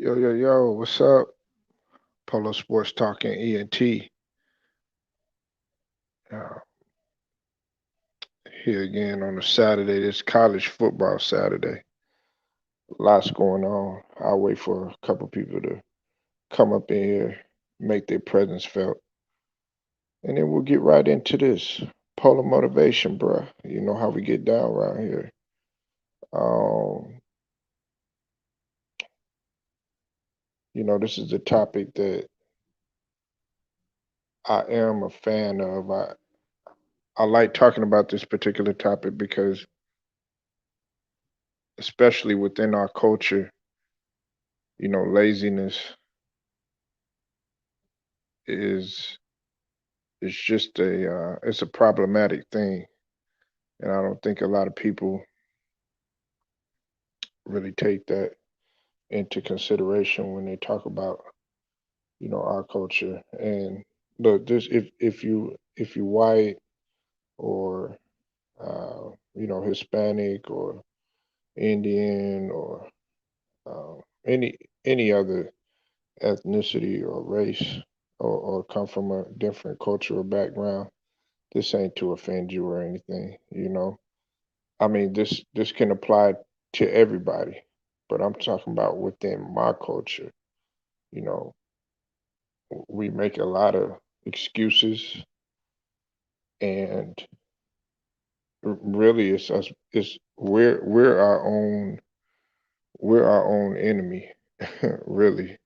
Yo, what's up? Polo Sports Talking ENT. Uh, Here again on a Saturday. This college football Saturday. Lots going on. I'll wait for a couple people to come up in here, make their presence felt, and then we'll get right into this. Polo motivation, bruh. You know how we get down around here. Um, this is a topic that I am a fan of. I like talking about this particular topic because, especially within our culture, laziness is just it's a problematic thing, and I don't think a lot of people really take that into consideration when they talk about our culture. And look, this if you white or Hispanic or Indian or uh, any any other ethnicity or race or come from a different cultural background, this ain't to offend you or anything. I mean, this can apply to everybody, but I'm talking about within my culture. You know, we make a lot of excuses, and really, it's us. It's we're our own enemy. Really,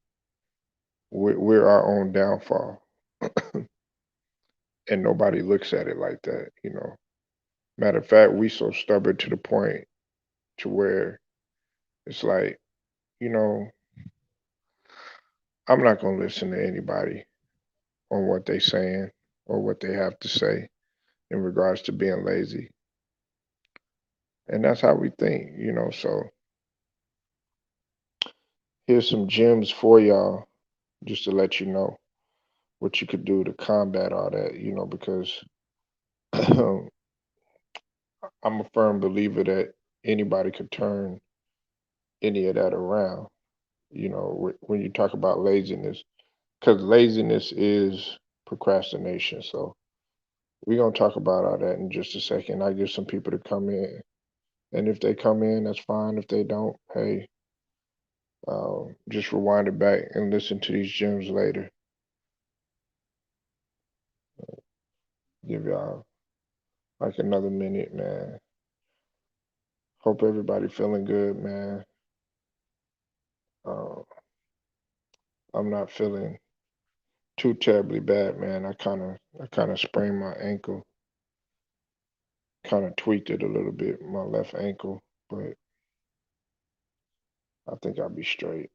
we're our own downfall, and nobody looks at it like that. Matter of fact, we so stubborn to the point to where it's like, you know, I'm not gonna listen to anybody on what they saying or what they have to say in regards to being lazy. And that's how we think. So here's some gems for y'all just to let you know what you could do to combat all that, because I'm a firm believer that anybody could turn any of that around, when you talk about laziness, because laziness is procrastination. So we're going to talk about all that in just a second. I give some people to come in. And if they come in, that's fine. If they don't, hey, just rewind it back and listen to these gems later. Give y'all like another minute, man. Hope everybody feeling good, man. Uh, I'm not feeling too terribly bad, man. I kind of sprained my ankle, kind of tweaked it a little bit, my left ankle, but I think I'll be straight.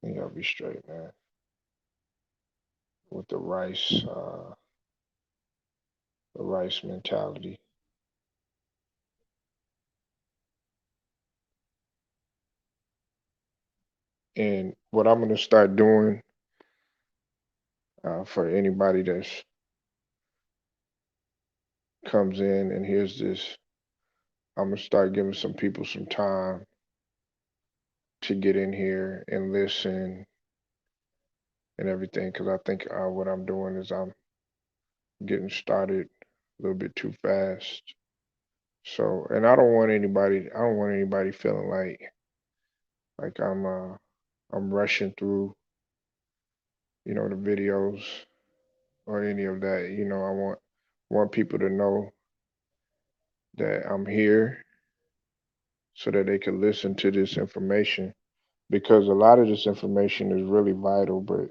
I think I'll be straight, man. With the rice mentality. And what I'm gonna start doing for anybody that's comes in and hears this, I'm gonna start giving some people some time to get in here and listen and everything, because I think what I'm doing is I'm getting started a little bit too fast. So, and I don't want anybody feeling like I'm rushing through, the videos or any of that. I want people to know that I'm here so that they can listen to this information, because a lot of this information is really vital, but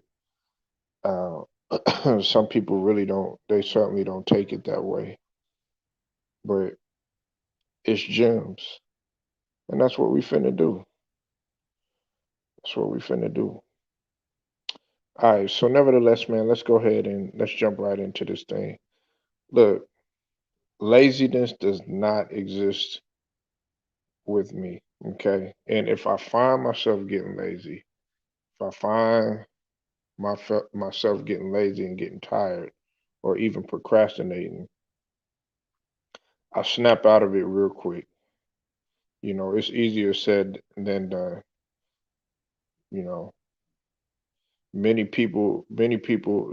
some people really don't. They certainly don't take it that way. But it's gems, and that's what we finna do. That's what we finna do. All right. So, nevertheless, man, let's go ahead and let's jump right into this thing. Look, laziness does not exist with me. Okay, and if I find myself getting lazy, if I find myself getting lazy and getting tired, or even procrastinating, I snap out of it real quick. It's easier said than done. You know, many people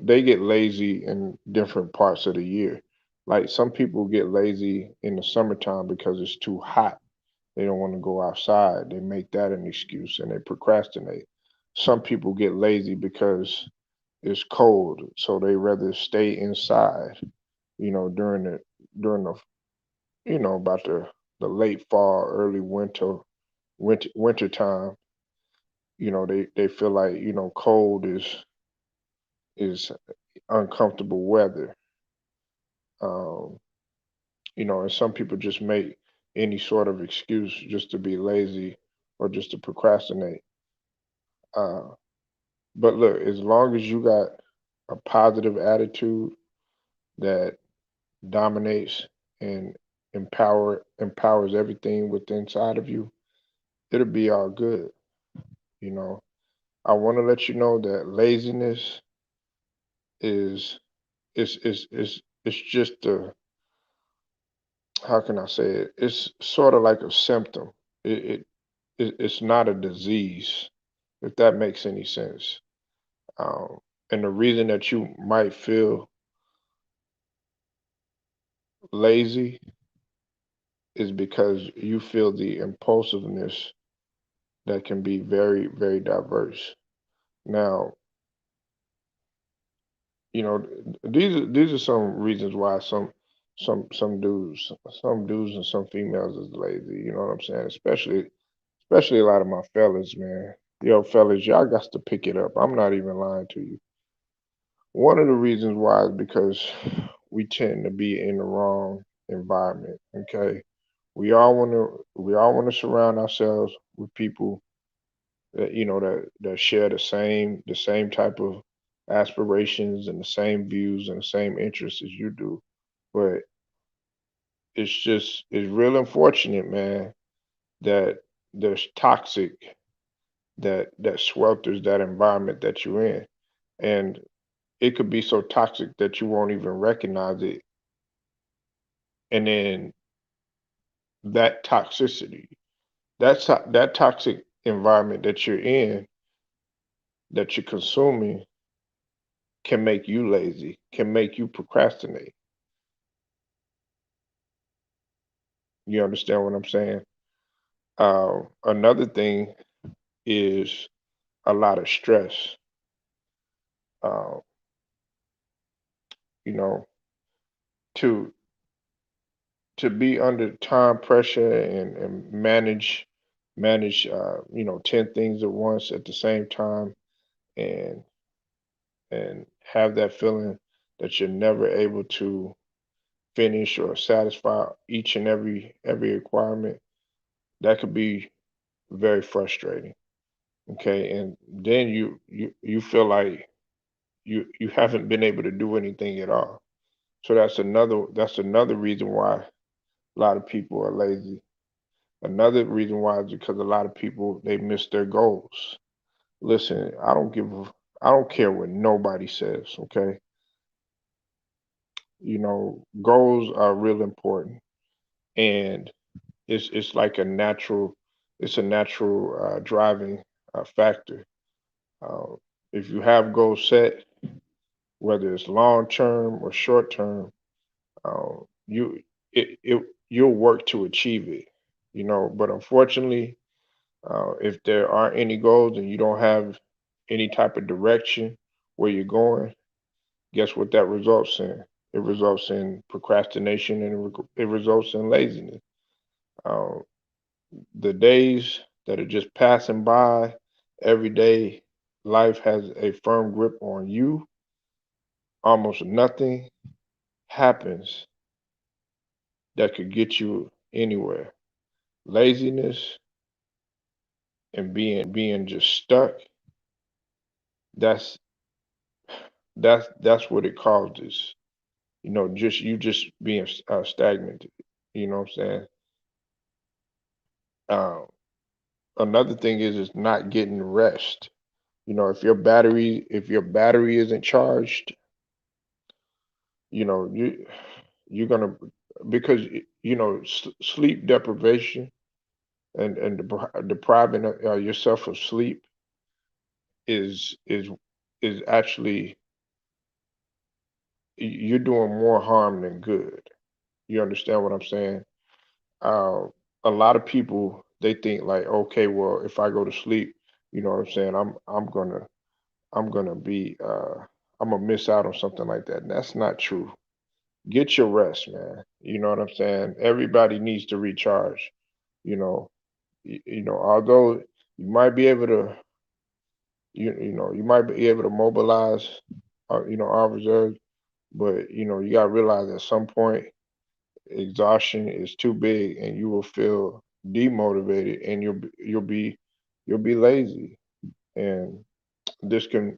they get lazy in different parts of the year. Like some people get lazy in the summertime because it's too hot. They don't want to go outside. They make that an excuse and they procrastinate. Some people get lazy because it's cold, so they rather stay inside, during the about the late fall, early winter time. They feel like, cold is uncomfortable weather. Um, and some people just make any sort of excuse just to be lazy or just to procrastinate. Uh, but look, as long as you got a positive attitude that dominates and empowers everything within inside of you, it'll be all good. You know, I want to let you know that laziness is it's just a, how can I say it? It's sort of like a symptom. It's not a disease, if that makes any sense. Um, and the reason that you might feel lazy is because you feel the impulsiveness that can be very, very diverse. Now, these are some reasons why some dudes and some females is lazy. You know what I'm saying? Especially a lot of my fellas, man. Yo, fellas, y'all got to pick it up. I'm not even lying to you. One of the reasons why is because we tend to be in the wrong environment. Okay, we all want to surround ourselves with people that share the same type of aspirations and the same views and the same interests as you do. But it's real unfortunate, man, that there's toxic that swelters that environment that you're in. And it could be so toxic that you won't even recognize it. And then that toxicity, that toxic environment that you're in, that you're consuming, can make you lazy, can make you procrastinate. You understand what I'm saying? Another thing is a lot of stress. Uh, you know, to to be under time pressure and manage 10 things at once at the same time, and have that feeling that you're never able to finish or satisfy each and every requirement, that could be very frustrating. Okay, and then you feel like you haven't been able to do anything at all. So that's another reason why a lot of people are lazy. Another reason why is because a lot of people, they miss their goals. Listen, I don't care what nobody says, okay? Goals are real important, and it's like a natural driving factor. Uh, if you have goals set, whether it's long term or short term, you it you'll work to achieve it. But unfortunately, if there aren't any goals and you don't have any type of direction where you're going, guess what that results in? It results in procrastination, and it results in laziness. Um, the days that are just passing by, every day life has a firm grip on you. Almost nothing happens that could get you anywhere. Laziness and being just stuck, that's that's what it causes. Just you just being stagnant. You know what I'm saying? Um, Another thing is not getting rest. If your battery isn't charged, you know you you're gonna, because sleep deprivation and depriving yourself of sleep, is is is actually you're doing more harm than good. You understand what I'm saying? Uh, a lot of people they think like, okay, well, if I go to sleep, you know what I'm saying? I'm gonna be I'm gonna miss out on something like that. And that's not true. Get your rest, man. You know what I'm saying? Everybody needs to recharge. You know, although you might be able to, you might be able to mobilize, our reserves, but you got to realize at some point exhaustion is too big, and you will feel demotivated, and you'll be lazy, and this can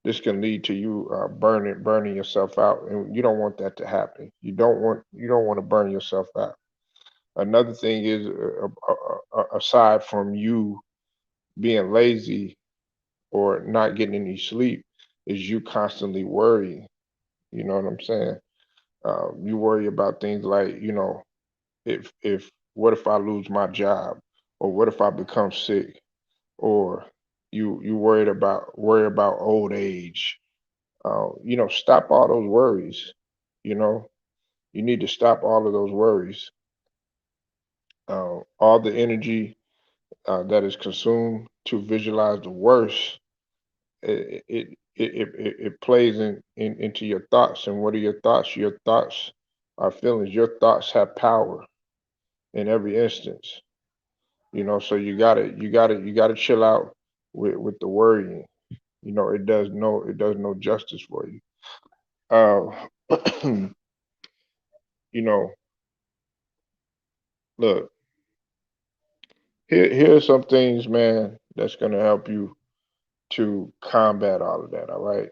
this can lead to you burning yourself out, and you don't want that to happen. You don't want to burn yourself out. Another thing is, aside from you being lazy or not getting any sleep, is you constantly worrying. You know what I'm saying? You worry about things like, if what if I lose my job, or what if I become sick, or you worry about old age. Stop all those worries. You know, you need to stop all of those worries. All the energy that is consumed to visualize the worst, it plays into your thoughts. And what are your thoughts? Your thoughts are feelings. Your thoughts have power in every instance. So you gotta chill out with the worrying. It does no justice for you. Uh, you know, look, here's some things, man, that's gonna help you to combat all of that. All right,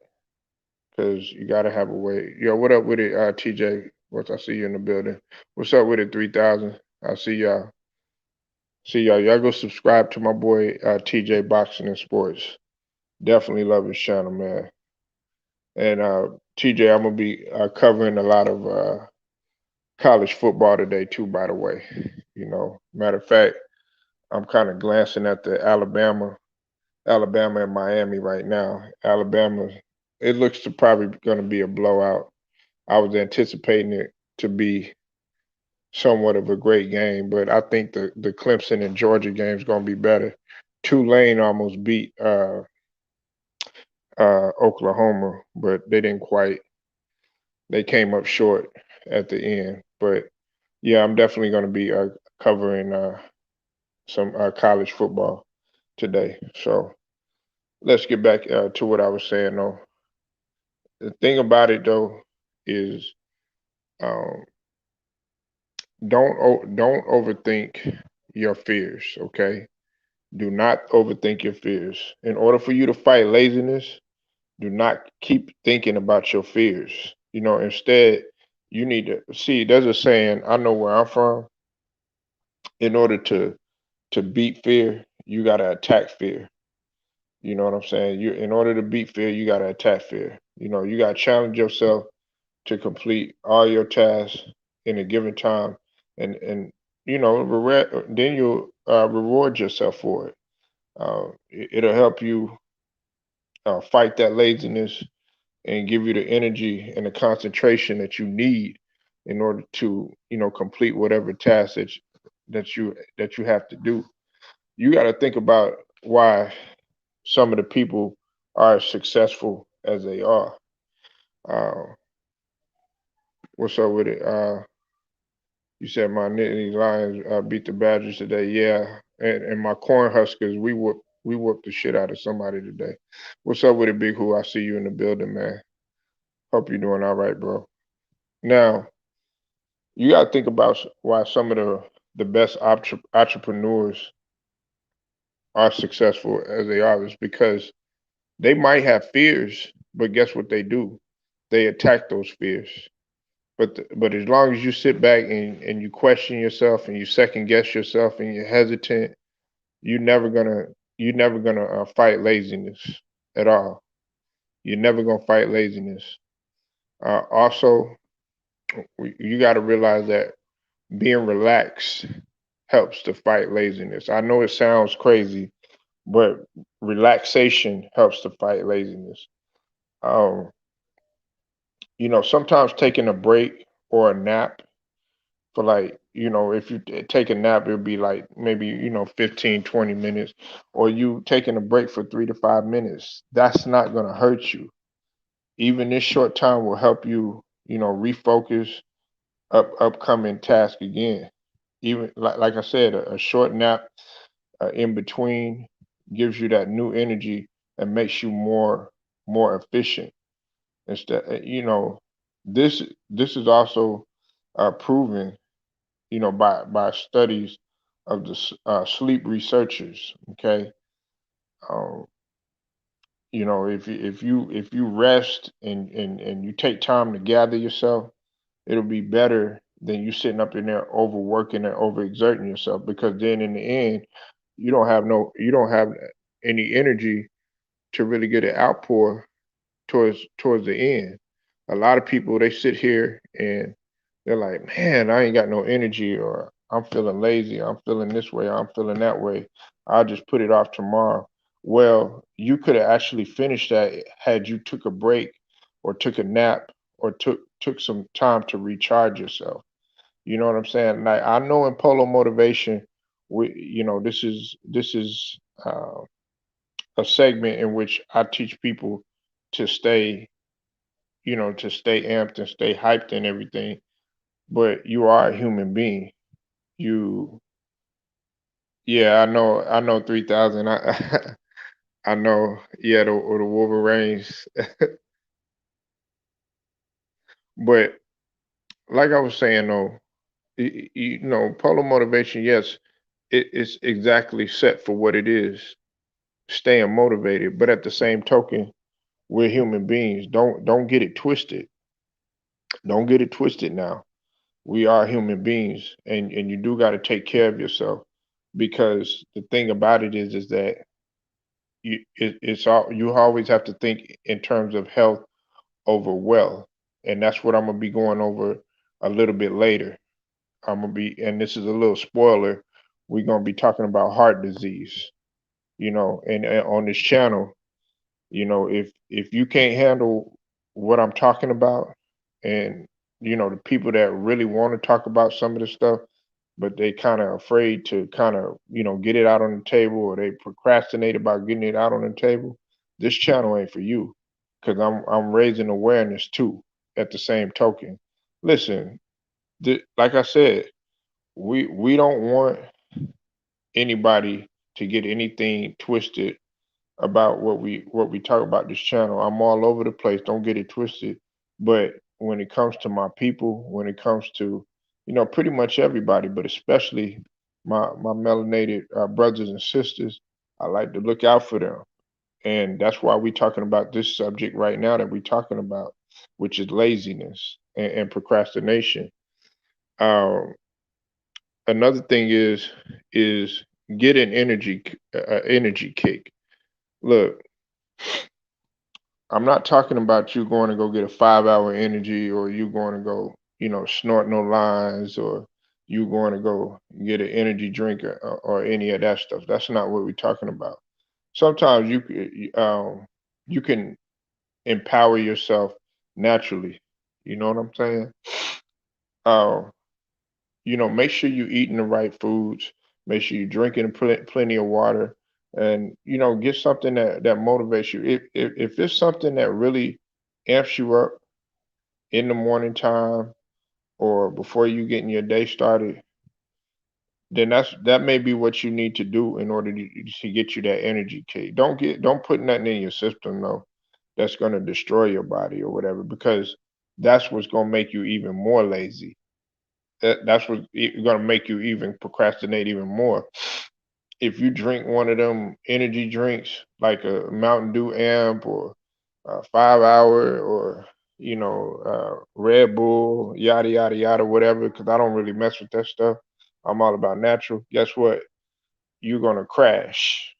because you gotta have a way. Yo, what up with it, TJ? Once I see you in the building, what's up with it? 3,000. I see y'all. See y'all. Y'all go subscribe to my boy TJ Boxing and Sports. Definitely love his channel, man. And TJ, I'm gonna be covering a lot of college football today too. By the way, matter of fact, I'm kind of glancing at the Alabama and Miami right now. Alabama, it looks to probably going to be a blowout. I was anticipating it to be somewhat of a great game, but I think the Clemson and Georgia game is going to be better. Tulane almost beat Oklahoma, but they didn't quite. They came up short at the end. But yeah, I'm definitely going to be covering some college football today. So let's get back to what I was saying. Though the thing about it though is, um, don't overthink your fears. Okay, do not overthink your fears. In order for you to fight laziness, do not keep thinking about your fears. Instead, you need to see. There's a saying. I know where I'm from. In order to beat fear, you gotta attack fear. You know what I'm saying? In order to beat fear, you gotta attack fear. You gotta challenge yourself to complete all your tasks in a given time, and then you'll reward yourself for it. It'll help you fight that laziness and give you the energy and the concentration that you need in order to complete whatever task that you have to do. You got to think about why some of the people are as successful as they are. Uh, what's up with it? You said my Nittany Lions beat the Badgers today. Yeah, and my Cornhuskers, we whooped the shit out of somebody today. What's up with it, Big Who? I see you in the building, man. Hope you're doing all right, bro. Now, you got to think about why some of the best entrepreneurs are successful as they are is because they might have fears, but guess what they do? They attack those fears. But as long as you sit back and you question yourself and you second guess yourself and you're hesitant, you're never gonna you're never gonna fight laziness at all. You're never gonna fight laziness. Also, you got to realize that being relaxed helps to fight laziness. I know it sounds crazy, but relaxation helps to fight laziness. Um, sometimes taking a break or a nap for like, if you take a nap, it'll be like maybe, 15, 20 minutes, or you taking a break for 3 to 5 minutes. That's not going to hurt you. Even this short time will help you, refocus upcoming task again. Even like I said, a short nap in between gives you that new energy and makes you more efficient. Instead, this this is also proven, by studies of the sleep researchers. Okay, um, if you rest and you take time to gather yourself, it'll be better than you sitting up in there overworking and overexerting yourself, because then in the end you don't have any energy to really get an outpour towards the end. A lot of people, they sit here and they're like, man, I ain't got no energy, or I'm feeling lazy, I'm feeling this way, I'm feeling that way. I'll just put it off tomorrow. Well, you could have actually finished that had you took a break or took a nap or took some time to recharge yourself. You know what I'm saying? Like, I know in Polo Motivation, this is uh, a segment in which I teach people to stay amped and stay hyped and everything. But you are a human being. You, yeah, I know 3,000. I know, yeah, or the Wolverines. But like I was saying, though, Polo Motivation, yes, it's exactly set for what it is, staying motivated. But at the same token, we're human beings. Don't get it twisted. Don't get it twisted now. We are human beings, and you do got to take care of yourself, because the thing about it is that you always have to think in terms of health over wealth, and that's what I'm gonna be going over a little bit later. And this is a little spoiler. We're gonna be talking about heart disease, and on this channel, if you can't handle what I'm talking about, and the people that really want to talk about some of the stuff, but they kind of afraid to kind of get it out on the table, or they procrastinate about getting it out on the table, this channel ain't for you, because I'm raising awareness too at the same token. Listen, like I said, we don't want anybody to get anything twisted about what we talk about this channel. I'm all over the place. Don't get it twisted. But when it comes to my people, when it comes to pretty much everybody, but especially my melanated brothers and sisters, I like to look out for them, and that's why we're talking about this subject right now that we're talking about, which is laziness and procrastination. Um, Another thing is get an energy kick. Look, I'm not talking about you going to go get a 5 hour energy, or you going to go, snort no lines, or you going to go get an energy drink, or any of that stuff. That's not what we're talking about. Sometimes you can empower yourself naturally. You know what I'm saying? Um, make sure you're eating the right foods. Make sure you're drinking plenty of water, and get something that motivates you. If it's something that really amps you up in the morning time, or before you getting your day started, then that may be what you need to do in order to get you that energy kick. Don't put nothing in your system, though, that's going to destroy your body or whatever, because that's what's going to make you even more lazy. That's what's going to make you even procrastinate even more. If you drink one of them energy drinks like a Mountain Dew Amp, or a 5 hour, or Red Bull, yada yada yada, whatever, because I don't really mess with that stuff. I'm all about natural. Guess what? You're gonna crash.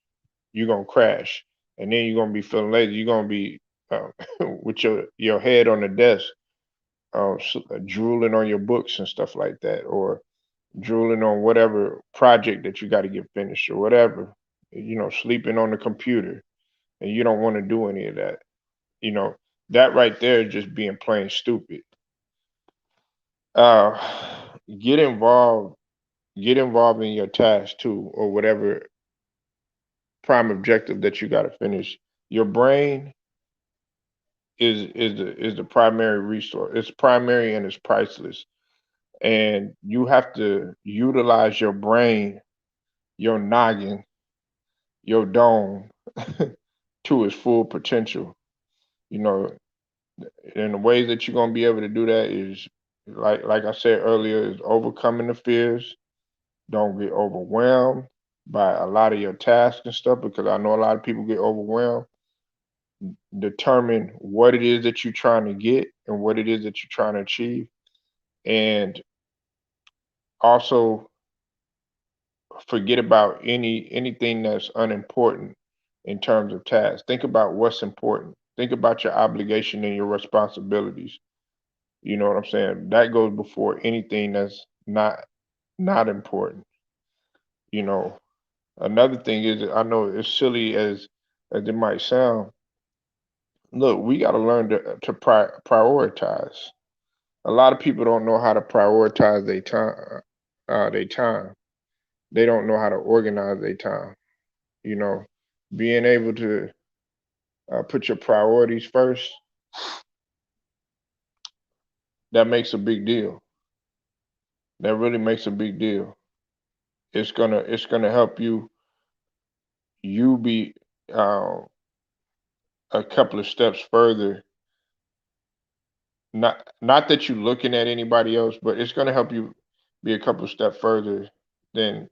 You're gonna crash, and then you're gonna be feeling lazy. You're gonna be with your head on the desk, drooling on your books and stuff like that, or drooling on whatever project that you got to get finished or whatever. sleeping on the computer, and you don't want to do any of that. You know, that right there is just being plain stupid. Uh, get involved. Get involved in your task too, or whatever prime objective that you got to finish. Your brain is the primary resource. It's primary and it's priceless, and you have to utilize your brain, your noggin, your dome to its full potential. You know, and the ways that you're gonna be able to do that is like I said earlier, is overcoming the fears. Don't get overwhelmed by a lot of your tasks and stuff, because I know a lot of people get overwhelmed. Determine what it is that you're trying to get and what it is that you're trying to achieve. And also forget about anything that's unimportant in terms of tasks. Think about what's important. Think about your obligation and your responsibilities. You know what I'm saying? That goes before anything that's not important. You know, another thing is, I know as silly as it might sound, look, we got to learn to prioritize. A lot of people don't know how to prioritize their time. Their time. They don't know how to organize their time. You know, being able to put your priorities first, that makes a big deal. That really makes a big deal. It's gonna help you be uh, a couple of steps further. Not that you're looking at anybody else, but it's gonna help you be a couple of steps further than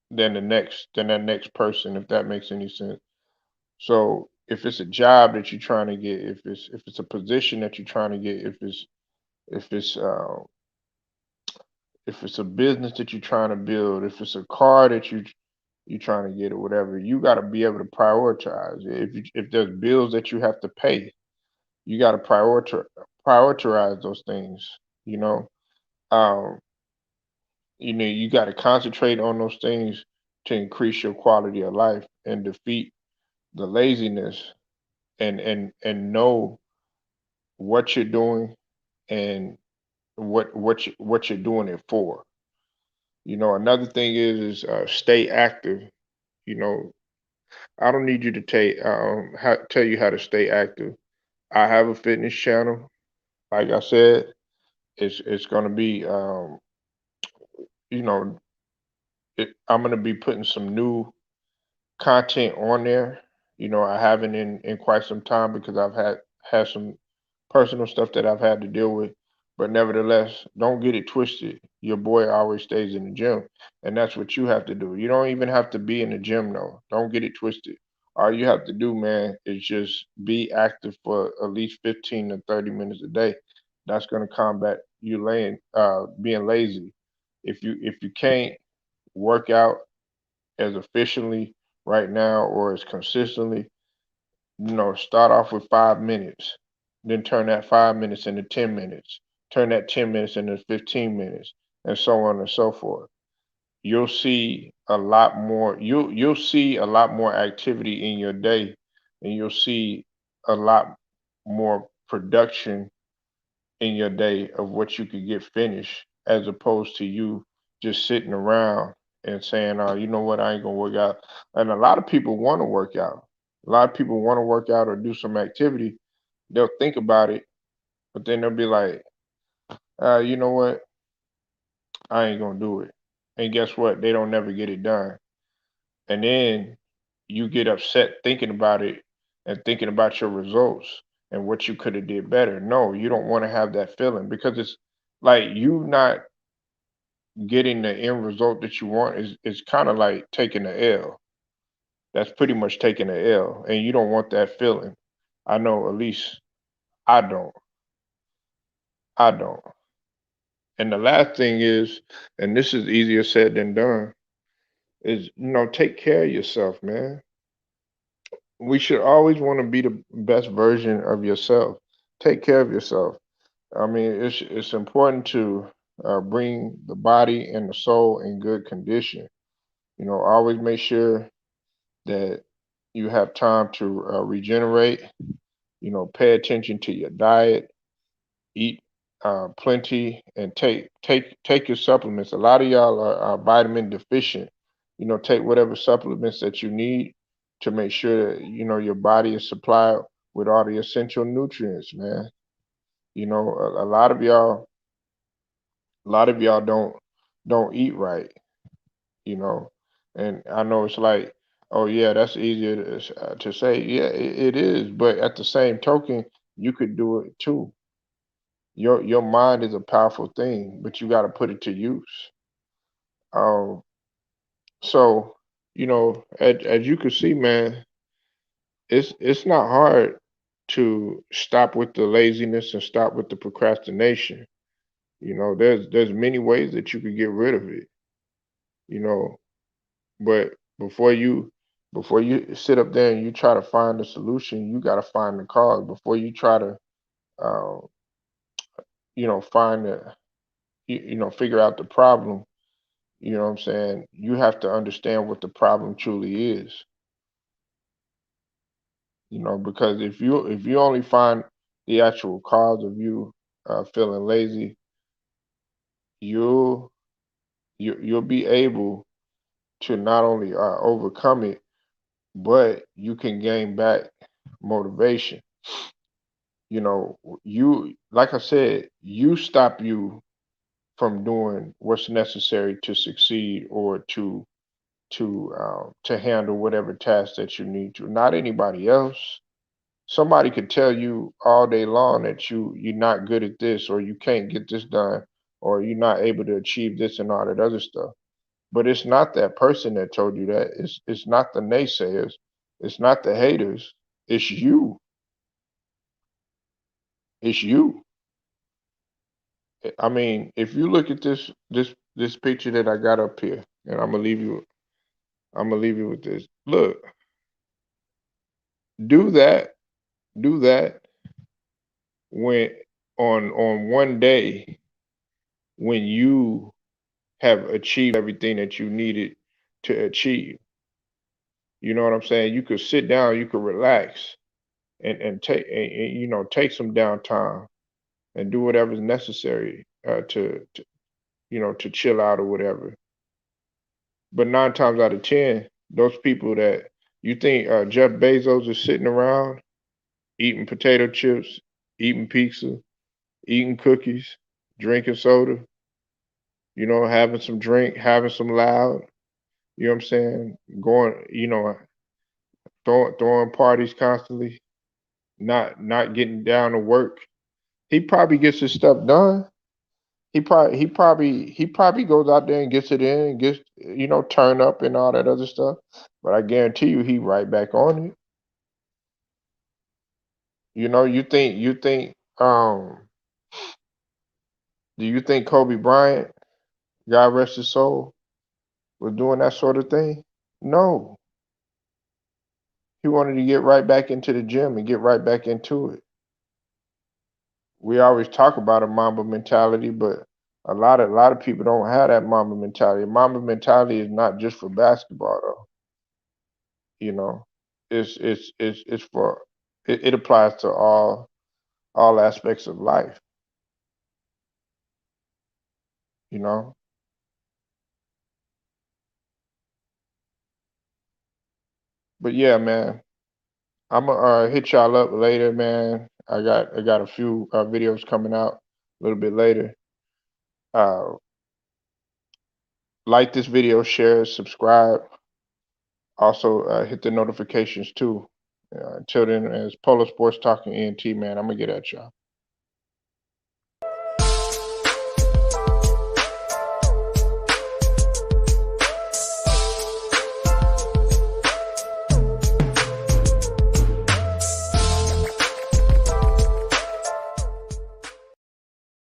than that next person, if that makes any sense. So if it's a job that you're trying to get, if it's a position that you're trying to get, if it's uh, if it's a business that you're trying to build, if it's a car that you're trying to get or whatever, you got to be able to prioritize. If there's bills that you have to pay, you got to prioritize those things. You know, um, you got to concentrate on those things to increase your quality of life and defeat the laziness, and know what you're doing and what you're doing it for. Another thing is stay active. You know, I don't need you to tell you how to stay active. I have a fitness channel. Like I said, it's gonna be you know I'm gonna be putting some new content on there. I haven't in quite some time because I've had some personal stuff that I've had to deal with. But nevertheless, don't get it twisted. Your boy always stays in the gym, and that's what you have to do. You don't even have to be in the gym though. Don't get it twisted. All you have to do, man, is just be active for at least 15 to 30 minutes a day. That's going to combat you being lazy. If you can't work out as efficiently right now or as consistently, start off with 5 minutes, then turn that 5 minutes into 10 minutes, turn that 10 minutes into 15 minutes, and so on and so forth. You'll see a lot more. You'll see a lot more activity in your day, and you'll see a lot more production in your day of what you could get finished, as opposed to you just sitting around and saying, "Oh, you know what? I ain't gonna work out." And a lot of people want to work out. A lot of people want to work out or do some activity. They'll think about it, but then they'll be like, "You know what? I ain't gonna do it." And guess what? They don't never get it done. And then you get upset thinking about it and thinking about your results and what you could have did better. No, you don't want to have that feeling, because it's like you not getting the end result that you want is kind of like taking a L. That's pretty much taking a L, and you don't want that feeling. I know, at least I don't. I don't. And the last thing is, and this is easier said than done, is take care of yourself, man. We should always want to be the best version of yourself. Take care of yourself. I mean, it's important to bring the body and the soul in good condition. Always make sure. that you have time to regenerate. Pay attention to your diet, eat plenty, and take your supplements. A lot of y'all are vitamin deficient. Take whatever supplements that you need to make sure that your body is supplied with all the essential nutrients, man. A lot of y'all, don't eat right. you know. And I know it's like, oh yeah, that's easier to say. Yeah, it is. But at the same token, you could do it too. Your mind is a powerful thing, but you got to put it to use. Um, so as you can see, man, it's not hard to stop with the laziness and stop with the procrastination. There's many ways that you could get rid of it. You know, But before you sit up there and you try to find the solution, you got to find the cause. Before you try to, uh, find the, figure out the problem. You know what I'm saying? You have to understand what the problem truly is. Because if you only find the actual cause of you feeling lazy, you'll you'll be able to not only overcome it, but you can gain back motivation. You, like I said, you stop you from doing what's necessary to succeed or to handle whatever task that you need to. Not anybody else. Somebody could tell you all day long that you're not good at this, or you can't get this done, or you're not able to achieve this and all that other stuff. But it's not that person that told you that. It's not the naysayers. It's not the haters. It's you. It's you. I mean, if you look at this picture that I got up here, and I'm gonna leave you with this. Look, do that, do that when on one day when you have achieved everything that you needed to achieve. You know what I'm saying? You could sit down, you could relax and take some downtime and do whatever's necessary to chill out or whatever. But 9 times out of 10, those people that you think Jeff Bezos is sitting around eating potato chips, eating pizza, eating cookies, drinking soda, having some drink, having some loud, you know what I'm saying? Going, throwing parties constantly, not getting down to work. He probably gets his stuff done. He probably goes out there and gets it in and gets turn up and all that other stuff. But I guarantee you he right back on it. You think do you think Kobe Bryant, God rest his soul, was doing that sort of thing? No. He wanted to get right back into the gym and get right back into it. We always talk about a Mamba mentality, but a lot of people don't have that Mamba mentality. Mamba mentality is not just for basketball though. You know, it's for it applies to all aspects of life. You know, but yeah, man, I'm gonna hit y'all up later, man. I got a few videos coming out a little bit later. Uh, like this video, share, subscribe. Also, hit the notifications too. Until then, as Polo Sports Talking ENT, man, I'm gonna get at y'all.